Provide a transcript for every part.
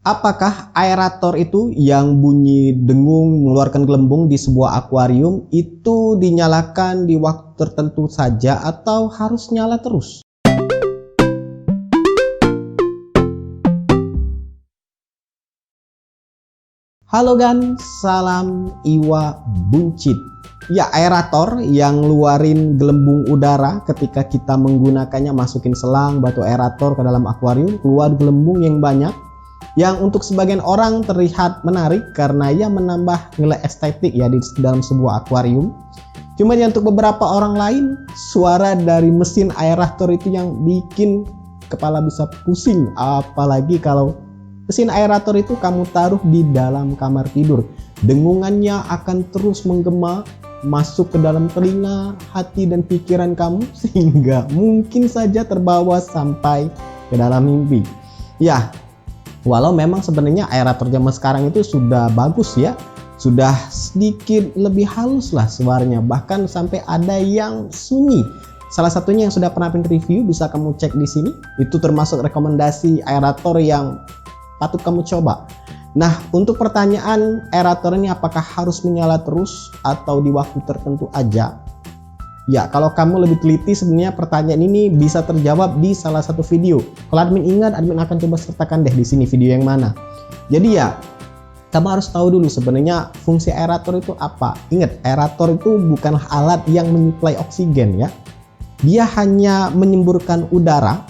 Apakah aerator itu yang bunyi dengung mengeluarkan gelembung di sebuah akuarium itu dinyalakan di waktu tertentu saja atau harus nyala terus? Halo gan, salam iwa buncit. Ya, aerator yang ngeluarin gelembung udara ketika kita menggunakannya, masukin selang batu aerator ke dalam akuarium, keluar gelembung yang banyak. Yang untuk sebagian orang terlihat menarik karena ia menambah nilai estetik ya di dalam sebuah akuarium. Cuma untuk beberapa orang lain, suara dari mesin aerator itu yang bikin kepala bisa pusing. Apalagi kalau mesin aerator itu kamu taruh di dalam kamar tidur. Dengungannya akan terus menggema, masuk ke dalam telinga, hati dan pikiran kamu sehingga mungkin saja terbawa sampai ke dalam mimpi. Ya, walau memang sebenarnya aerator zaman sekarang itu sudah bagus ya, sudah sedikit lebih halus lah suaranya, bahkan sampai ada yang sunyi. Salah satunya yang sudah pernah review bisa kamu cek di sini. Itu termasuk rekomendasi aerator yang patut kamu coba. Nah, untuk pertanyaan aerator ini apakah harus menyala terus atau di waktu tertentu aja? Ya, kalau kamu lebih teliti sebenarnya pertanyaan ini bisa terjawab di salah satu video. Kalau admin ingat, admin akan coba sertakan deh di sini video yang mana. Jadi ya, kamu harus tahu dulu sebenarnya fungsi aerator itu apa. Ingat, aerator itu bukanlah alat yang menyuplai oksigen ya. Dia hanya menyemburkan udara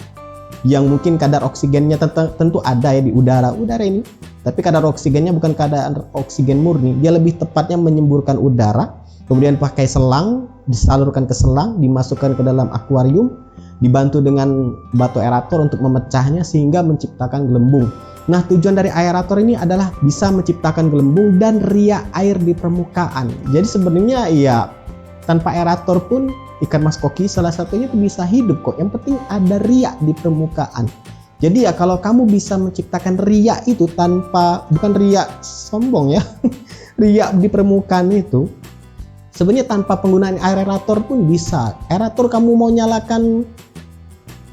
yang mungkin kadar oksigennya tentu ada ya di udara ini. Tapi kadar oksigennya bukan kadar oksigen murni. Dia lebih tepatnya menyemburkan udara. Kemudian pakai selang, disalurkan ke selang, dimasukkan ke dalam akuarium, dibantu dengan batu aerator untuk memecahnya sehingga menciptakan gelembung. Nah, tujuan dari aerator ini adalah bisa menciptakan gelembung dan riak air di permukaan. Jadi sebenarnya ya tanpa aerator pun ikan mas koki salah satunya itu bisa hidup kok. Yang penting ada riak di permukaan. Jadi ya kalau kamu bisa menciptakan riak itu tanpa, bukan riak sombong ya, riak di permukaan itu, sebenarnya tanpa penggunaan aerator pun bisa. Aerator kamu mau nyalakan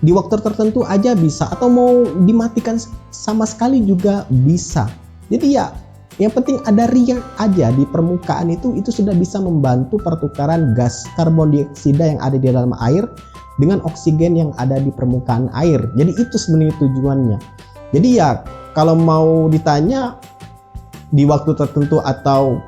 di waktu tertentu aja bisa, atau mau dimatikan sama sekali juga bisa. Jadi ya yang penting ada riak aja di permukaan itu sudah bisa membantu pertukaran gas karbon dioksida yang ada di dalam air dengan oksigen yang ada di permukaan air. Jadi itu sebenarnya tujuannya. Jadi ya kalau mau ditanya di waktu tertentu atau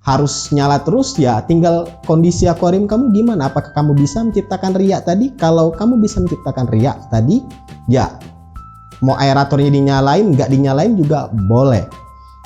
harus nyala terus, ya tinggal kondisi akuarium kamu gimana. Apakah kamu bisa menciptakan riak tadi? Kalau kamu bisa menciptakan riak tadi, ya mau aeratornya dinyalain nggak dinyalain juga boleh.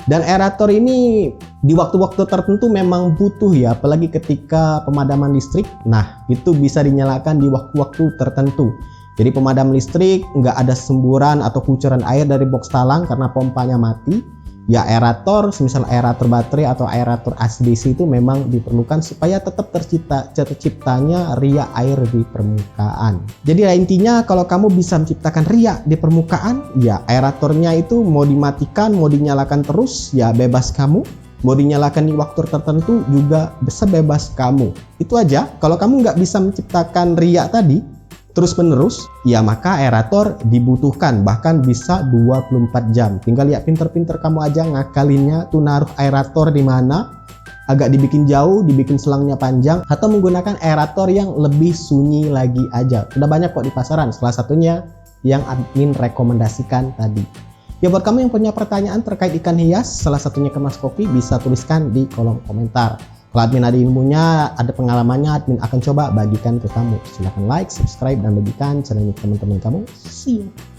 Dan aerator ini di waktu-waktu tertentu memang butuh ya, apalagi ketika pemadaman listrik. Nah, itu bisa dinyalakan di waktu-waktu tertentu. Jadi pemadam listrik nggak ada semburan atau kucuran air dari box talang karena pompanya mati. Ya aerator, semisal aerator baterai atau aerator AC/DC itu memang diperlukan supaya tetap terciptanya riak air di permukaan. Jadi ya, intinya kalau kamu bisa menciptakan riak di permukaan, ya aeratornya itu mau dimatikan, mau dinyalakan terus, ya bebas kamu. Mau dinyalakan di waktu tertentu juga bisa bebas kamu. Itu aja. Kalau kamu nggak bisa menciptakan riak tadi terus menerus, ya maka aerator dibutuhkan bahkan bisa 24 jam. Tinggal lihat pinter-pinter kamu aja ngakalinnya tuh naruh aerator di mana, agak dibikin jauh, dibikin selangnya panjang, atau menggunakan aerator yang lebih sunyi lagi aja. Udah banyak kok di pasaran, salah satunya yang admin rekomendasikan tadi. Ya buat kamu yang punya pertanyaan terkait ikan hias, salah satunya ikan mas koki, bisa tuliskan di kolom komentar. Kalau admin ada ilmunya, ada pengalamannya, admin akan coba bagikan ke kamu. Silahkan like, subscribe, dan bagikan channel ini ke teman-teman kamu. See you!